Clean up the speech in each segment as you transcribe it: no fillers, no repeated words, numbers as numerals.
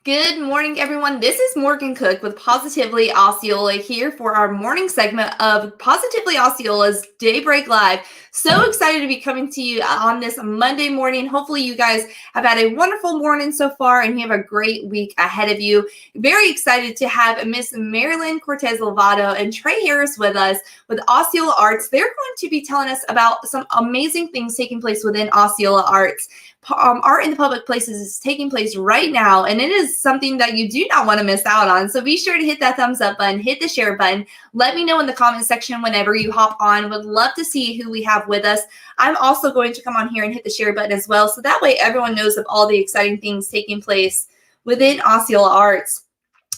Good morning, everyone. This is Morgan Cook with Positively Osceola here for our morning segment of Positively Osceola's Daybreak Live. So excited to be coming to you on this Monday morning. Hopefully, you guys have had a wonderful morning so far and you have a great week ahead of you. Very excited to have Miss Marilyn Cortes-Lovato and Trey Harris with us with Osceola Arts. They're going to be telling us about some amazing things taking place within Osceola Arts. Art in the public places is taking place right now, and it is something that you do not want to miss out on. So be sure to hit that thumbs up button, hit the share button. Let me know in the comment section whenever you hop on. Would love to see who we have with us. I'm also going to come on here and hit the share button as well, so that way everyone knows of all the exciting things taking place within Osceola Arts.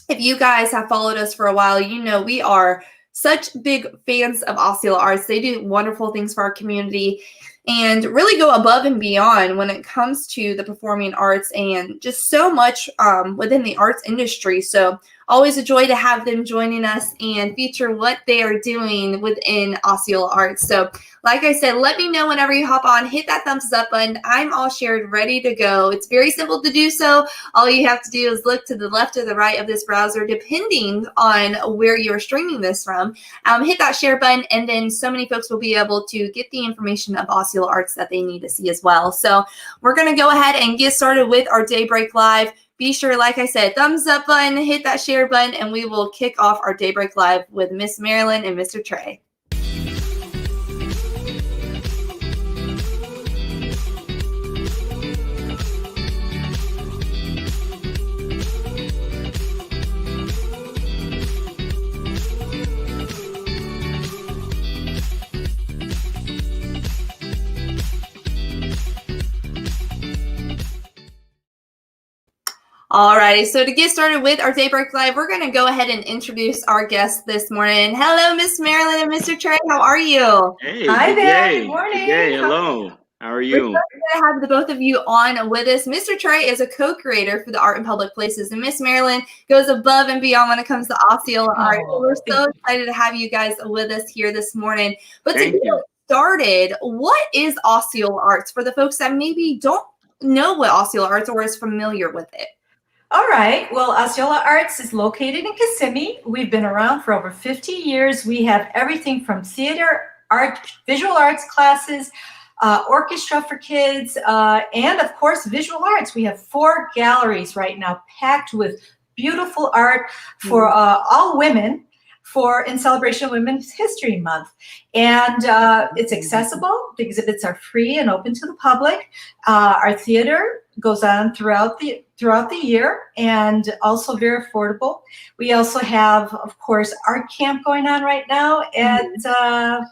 If you guys have followed us for a while, you know we are such big fans of Osceola Arts. They do wonderful things for our community and really go above and beyond when it comes to the performing arts and just so much within the arts industry. So always a joy to have them joining us and feature what they are doing within Osceola Arts. So like I said, let me know whenever you hop on, hit that thumbs up button. I'm all shared, ready to go. It's very simple to do so. All you have to do is look to the left or the right of this browser, depending on where you're streaming this from. Hit that share button, and then so many folks will be able to get the information of Osceola Arts that they need to see as well. So we're going to go ahead and get started with our Daybreak Live. Be sure, like I said, thumbs up button, hit that share button, and we will kick off our Daybreak Live with Miss Marilyn and Mr. Trey. Alrighty, so to get started with our Daybreak Live, we're going to go ahead and introduce our guests this morning. Hello, Miss Marilyn and Mr. Trey. How are you? Hey, Hi there. day. Good morning. Good day. Hello. How are you? We're so excited to have the both of you on with us. Mr. Trey is a co-creator for the Art in Public Places, and Miss Marilyn goes above and beyond when it comes to Osceola Art. So we're so excited to have you guys with us here this morning. But to get started, what is Osceola Arts for the folks that maybe don't know what Osceola Arts or is familiar with it? All right. Well, Osceola Arts is located in Kissimmee. We've been around for over 50 years. We have everything from theater, art, visual arts classes, orchestra for kids, and of course, visual arts. We have 4 galleries right now packed with beautiful art for all women in celebration of Women's History Month. And it's accessible. The exhibits are free and open to the public. Our theater goes on throughout the year and also very affordable. We also have, of course, art camp going on right now and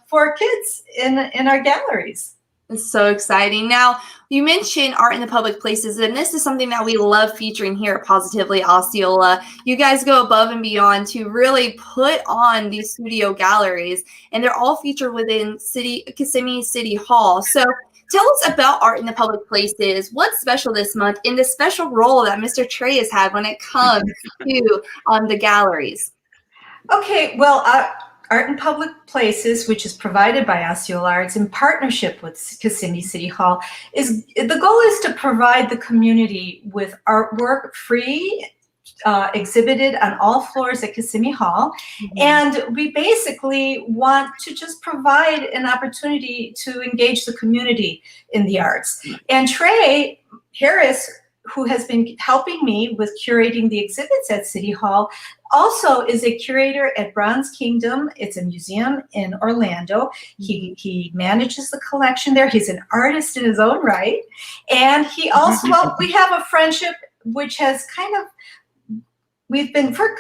for kids in our galleries. It's so exciting. Now, you mentioned art in the public places, and this is something that we love featuring here at Positively Osceola. You guys go above and beyond to really put on these studio galleries, and they're all featured within Kissimmee City Hall. So tell us about art in the public places. What's special this month in the special role that Mr. Trey has had when it comes to the galleries? Okay, well, Art in Public Places, which is provided by Osceola Arts in partnership with Kissimmee City Hall, the goal is to provide the community with artwork free, exhibited on all floors at Kissimmee Hall. And we basically want to just provide an opportunity to engage the community in the arts. And Trey Harris, who has been helping me with curating the exhibits at City Hall, also is a curator at Bronze Kingdom. It's a museum in Orlando. He manages the collection there. He's an artist in his own right. And he also, well, we have a friendship which has kind of, we've been for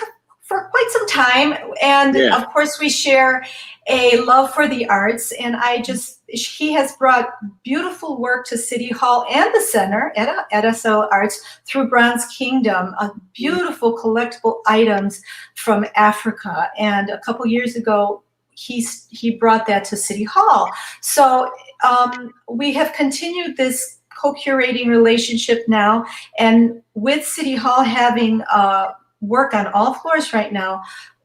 quite some time. And of course we share a love for the arts. And he has brought beautiful work to City Hall and the center at Osceola Arts through Bronze Kingdom, beautiful collectible items from Africa. And a couple years ago, he brought that to City Hall. So we have continued this co-curating relationship now. And with City Hall having work on all floors right now,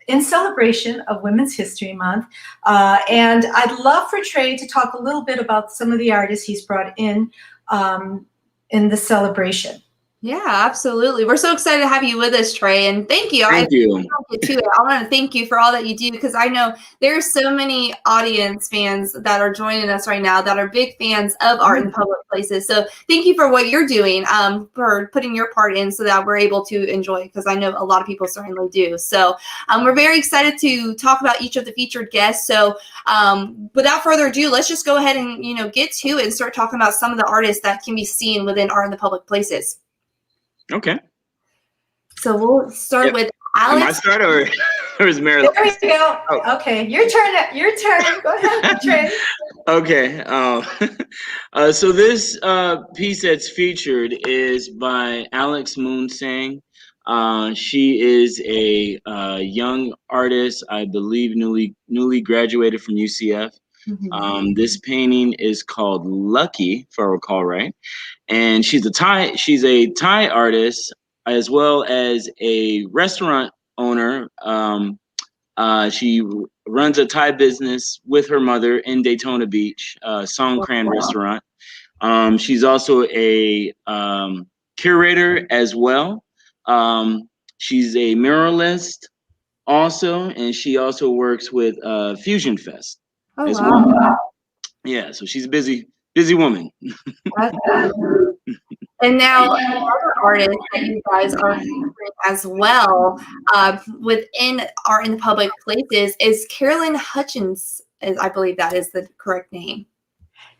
in celebration of Women's History Month. And I'd love for Trey to talk a little bit about some of the artists he's brought in the celebration. Yeah, absolutely. We're so excited to have you with us, Trey, and thank you. Thank you. I want to thank you for all that you do, because I know there are so many audience fans that are joining us right now that are big fans of art in public places. So thank you for what you're doing, for putting your part in so that we're able to enjoy, because I know a lot of people certainly do. So we're very excited to talk about each of the featured guests. So without further ado, let's just go ahead and get to it and start talking about some of the artists that can be seen within art in the public places. Okay. So we'll start with Alex. Am I start or is Marilyn? There we go. Oh. Okay, your turn. Your turn. Go ahead, Trey. Okay. So this piece that's featured is by Alex Moonsang. She is a young artist, I believe, newly graduated from UCF. This painting is called Lucky, if I recall right. And she's a Thai artist, as well as a restaurant owner. She runs a Thai business with her mother in Daytona Beach, Songkran Restaurant. She's also a curator as well. She's a muralist also, and she also works with Fusion Fest as well. Yeah, so she's a busy woman. And now another artist that you guys are featuring as well within Art in the Public Places is Carolyn Hutchins. I believe that is the correct name.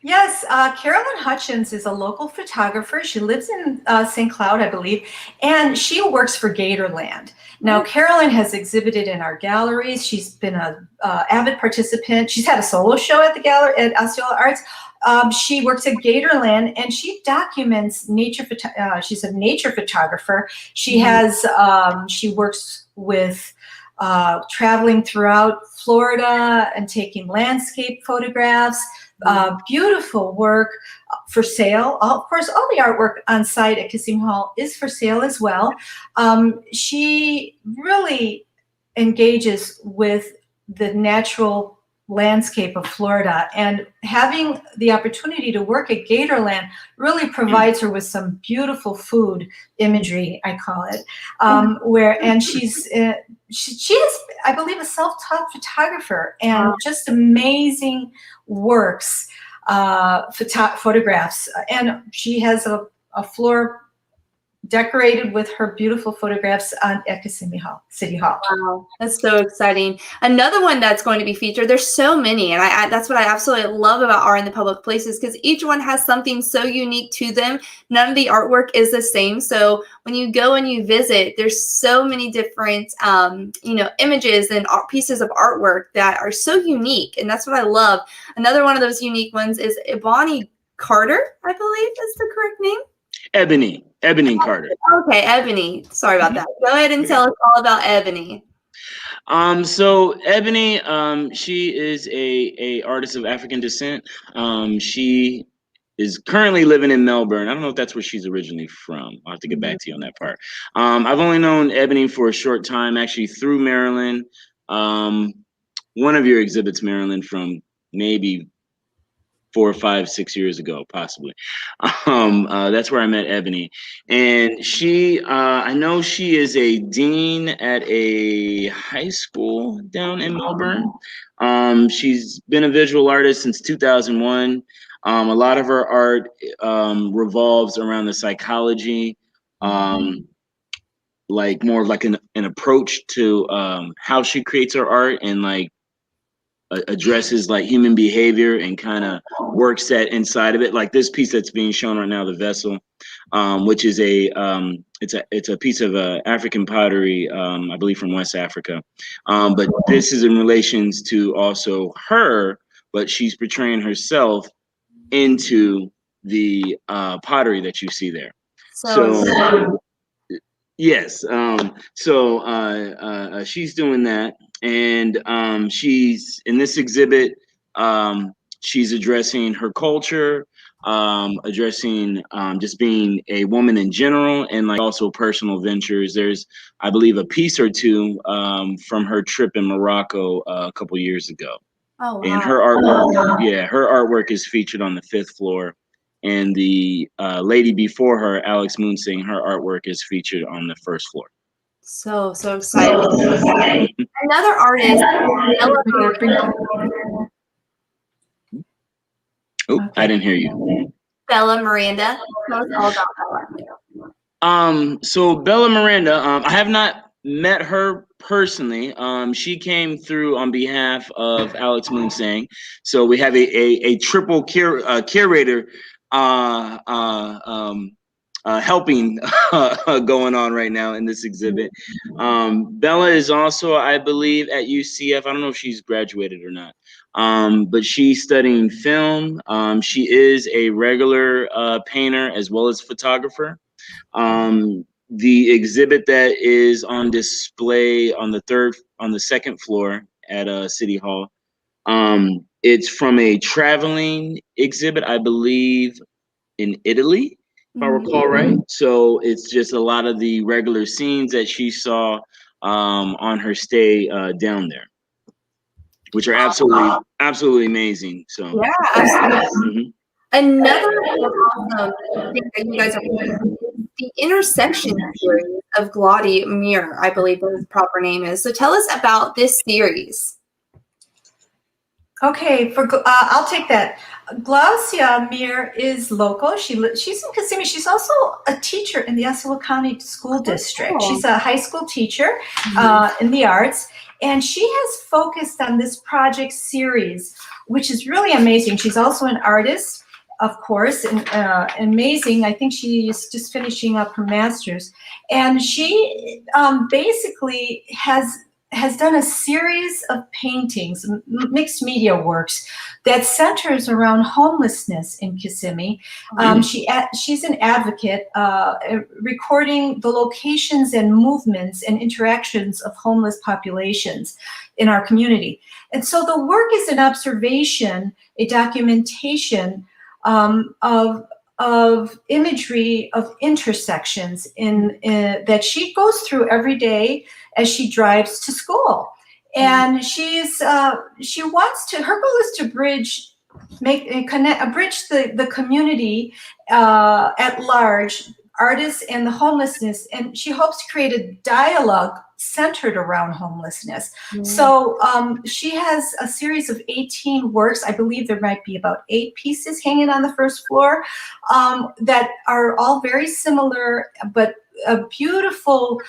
Yes, Carolyn Hutchins is a local photographer. She lives in St. Cloud, I believe, and she works for Gatorland. Now, Carolyn has exhibited in our galleries. She's been an avid participant. She's had a solo show at the gallery at Osceola Arts. She works at Gatorland, and she documents nature. She's a nature photographer. She has. She works with traveling throughout Florida and taking landscape photographs. Beautiful work for sale. Of course, all the artwork on site at Kissimmee Hall is for sale as well. She really engages with the natural landscape of Florida, and having the opportunity to work at Gatorland really provides her with some beautiful food imagery, I call it, and she's she is, I believe, a self-taught photographer, and just amazing works, photographs, and she has a floor decorated with her beautiful photographs at Kissimmee City Hall. Wow, that's so exciting. Another one that's going to be featured, there's so many, and that's what I absolutely love about Art in the Public Places, because each one has something so unique to them. None of the artwork is the same, so when you go and you visit, there's so many different images and pieces of artwork that are so unique, and that's what I love. Another one of those unique ones is Ebony Carter, I believe is the correct name. Ebony Carter. Okay, Ebony. Sorry about that. Go ahead and tell us all about Ebony. So Ebony, she is a artist of African descent. She is currently living in Melbourne. I don't know if that's where she's originally from. I'll have to get back to you on that part. I've only known Ebony for a short time, actually through Marilyn. One of your exhibits, Marilyn, from maybe 4 or 5, 6 years ago, possibly. That's where I met Ebony. And she, I know she is a dean at a high school down in Melbourne. She's been a visual artist since 2001. A lot of her art revolves around the psychology, like more of like an approach to how she creates her art, and like addresses like human behavior and kind of works that inside of it. Like this piece that's being shown right now, the vessel, which is it's a piece of African pottery, I believe from West Africa. But this is in relations to also her, but she's portraying herself into the pottery that you see there. So yes, she's doing that. And she's in this exhibit, she's addressing her culture, addressing just being a woman in general, and like also personal ventures. There's, I believe, a piece or two from her trip in Morocco a couple years ago. Oh, wow. And her artwork, her artwork is featured on the 5th floor. and the lady before her, Alex Moonsing, her artwork is featured on the first floor. So excited. Another artist, Bella. Oh, okay. I didn't hear you. Bella Miranda. Tell us all about Bella. So Bella Miranda, I have not met her personally. She came through on behalf of Alex Moonsang. So we have a triple curator helping going on right now in this exhibit. Bella is also, I believe, at UCF. I don't know if she's graduated or not. But she's studying film. She is a regular painter as well as photographer. The exhibit that is on display on the second floor at City Hall, it's from a traveling exhibit, I believe, in Italy, if I recall right. So it's just a lot of the regular scenes that she saw on her stay down there, which are absolutely amazing. So yeah, absolutely. Another awesome thing that you guys are doing is the intersection series of Gladi Mir, I believe the proper name is. So tell us about this series. Okay, I'll take that. Glaucia Mir is local. She's in Kissimmee. She's also a teacher in the Osceola County School District. She's a high school teacher in the arts, and she has focused on this project series, which is really amazing. She's also an artist, of course, and amazing. I think she is just finishing up her master's, and she basically has done a series of paintings, mixed media works, that centers around homelessness in Kissimmee. She's an advocate, recording the locations and movements and interactions of homeless populations in our community. And so the work is an observation, a documentation of imagery of intersections that she goes through every day as she drives to school. And she wants to, her goal is to bridge the community at large, artists and the homelessness, and she hopes to create a dialogue centered around homelessness. So she has a series of 18 works. I believe there might be about 8 pieces hanging on the first floor that are all very similar, but a beautiful,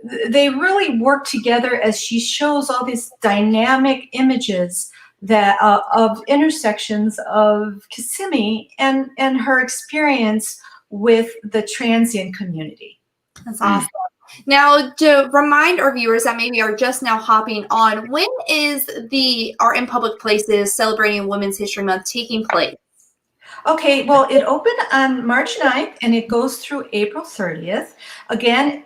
they really work together as she shows all these dynamic images that of intersections of Kissimmee and her experience with the transient community. That's awesome. Now, to remind our viewers that maybe are just now hopping on, when is the Art in Public Places Celebrating Women's History Month taking place? Okay, well, it opened on March 9th and it goes through April 30th. Again,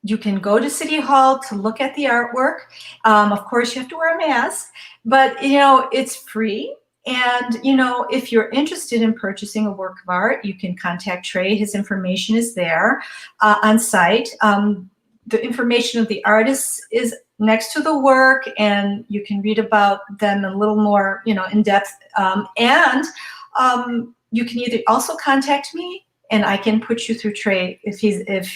you can go to City Hall to look at the artwork. Of course, you have to wear a mask, but it's free. And if you're interested in purchasing a work of art, you can contact Trey. His information is there on site. The information of the artists is next to the work, and you can read about them a little more, in depth. And you can either also contact me, and I can put you through Trey if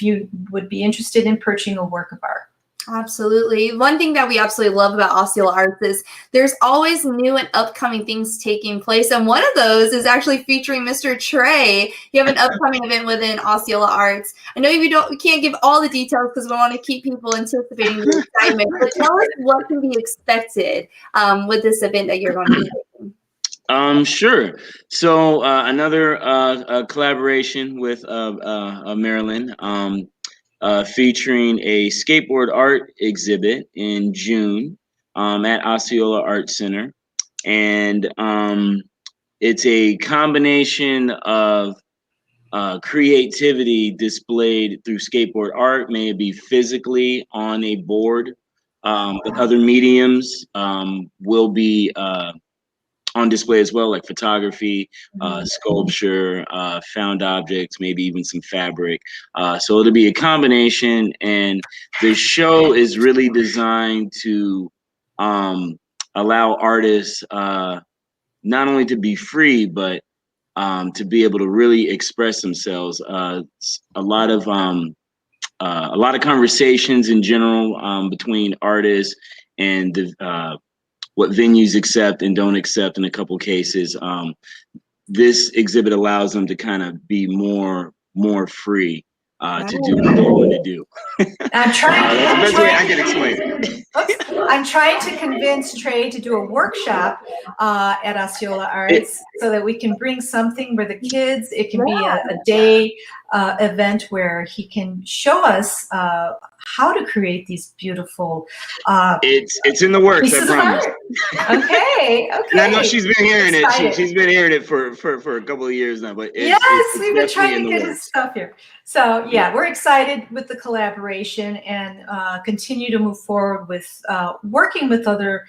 you would be interested in purchasing a work of art. Absolutely. One thing that we absolutely love about Osceola Arts is there's always new and upcoming things taking place. And one of those is actually featuring Mr. Trey. You have an upcoming event within Osceola Arts. I know we can't give all the details because we want to keep people anticipating the excitement, but tell us what can be expected with this event that you're going to be doing. Sure. So another collaboration with Marilyn, featuring a skateboard art exhibit in June at Osceola Arts Center. And it's a combination of creativity displayed through skateboard art, may it be physically on a board, but other mediums will be on display as well, like photography, sculpture, found objects, maybe even some fabric. So it'll be a combination, and the show is really designed to allow artists not only to be free, but to be able to really express themselves. A lot of conversations in general between artists and what venues accept and don't accept in a couple cases. This exhibit allows them to kind of be more free to do what they want to do. I'm trying. That's the best way I can explain it. I'm trying to convince Trey to do a workshop at Osceola Arts so that we can bring something where the kids, it can be a day event where he can show us how to create these beautiful it's in the works, I promise. Okay. And I know she's been hearing it. She's been hearing it for a couple of years now, but we've been trying to get his stuff here. So yeah, we're excited with the collaboration and continue to move forward with working with other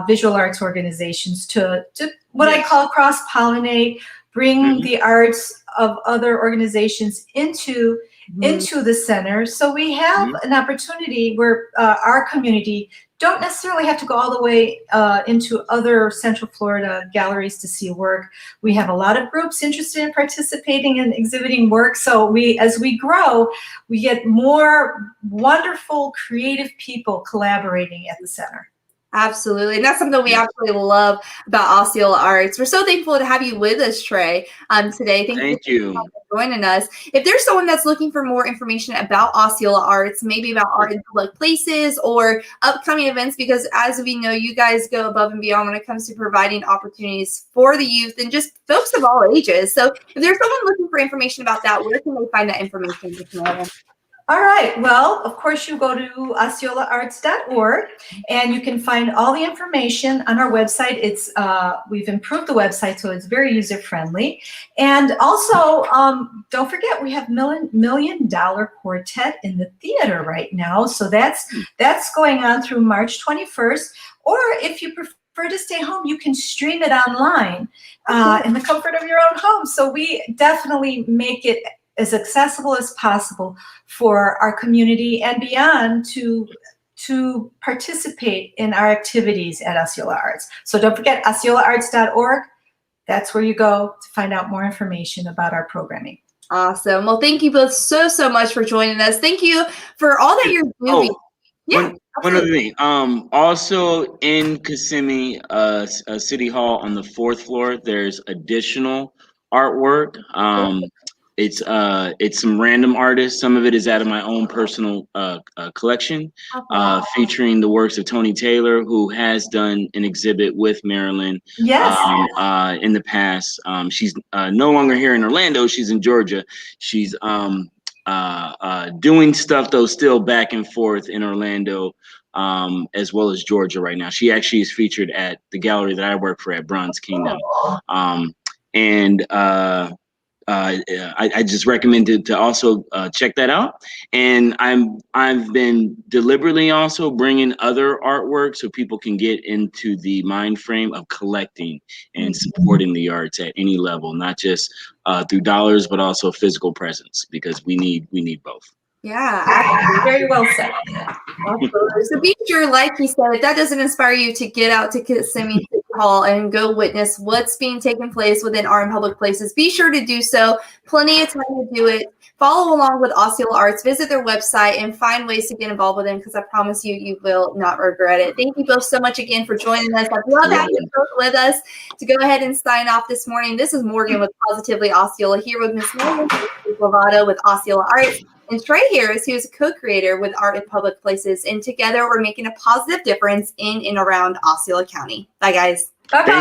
visual arts organizations to what I call cross-pollinate, bring the arts of other organizations into the center. So we have an opportunity where our community don't necessarily have to go all the way into other Central Florida galleries to see work. We have a lot of groups interested in participating and exhibiting work. So as we grow, we get more wonderful, creative people collaborating at the center. Absolutely. And that's something we absolutely love about Osceola Arts. We're so thankful to have you with us, Trey, today. Thank you for joining us. If there's someone that's looking for more information about Osceola Arts, maybe about art in public places or upcoming events, because as we know, you guys go above and beyond when it comes to providing opportunities for the youth and just folks of all ages. So if there's someone looking for information about that, where can they find that information? All right. Well, of course, you go to osceolaarts.org and you can find all the information on our website. It's we've improved the website, so it's very user friendly. And also, don't forget, we have $1 Million Quartet in the theater right now. So that's going on through March 21st. Or if you prefer to stay home, you can stream it online in the comfort of your own home. So we definitely make it as accessible as possible for our community and beyond to participate in our activities at Osceola Arts. So don't forget osceolaarts.org. That's where you go to find out more information about our programming. Awesome. Well, thank you both so much for joining us. Thank you for all that you're doing. One other thing. Also in Kissimmee City Hall on the 4th floor, there's additional artwork. It's some random artists. Some of it is out of my own personal collection, featuring the works of Tony Taylor, who has done an exhibit with Marilyn in the past. She's no longer here in Orlando. She's in Georgia. She's doing stuff, though, still back and forth in Orlando, as well as Georgia right now. She actually is featured at the gallery that I work for at Bronze Kingdom. I just recommend to also check that out. And I've been deliberately also bringing other artwork so people can get into the mind frame of collecting and supporting the arts at any level, not just through dollars, but also physical presence, because we need both. Yeah, absolutely. Very well said. Absolutely. So be sure, like he said, if that doesn't inspire you to get out to Kissimmee City Hall and go witness what's being taken place within art and public places, be sure to do so. Plenty of time to do it. Follow along with Osceola Arts. Visit their website and find ways to get involved with them, because I promise you, you will not regret it. Thank you both so much again for joining us. I'd love having you both with us. To go ahead and sign off this morning, this is Morgan with Positively Osceola, here with Miss Marilyn Cortes-Lovato with Osceola Arts. And Trey Harris, who is a co-creator with Art in Public Places. And together we're making a positive difference in and around Osceola County. Bye, guys. Bye-bye.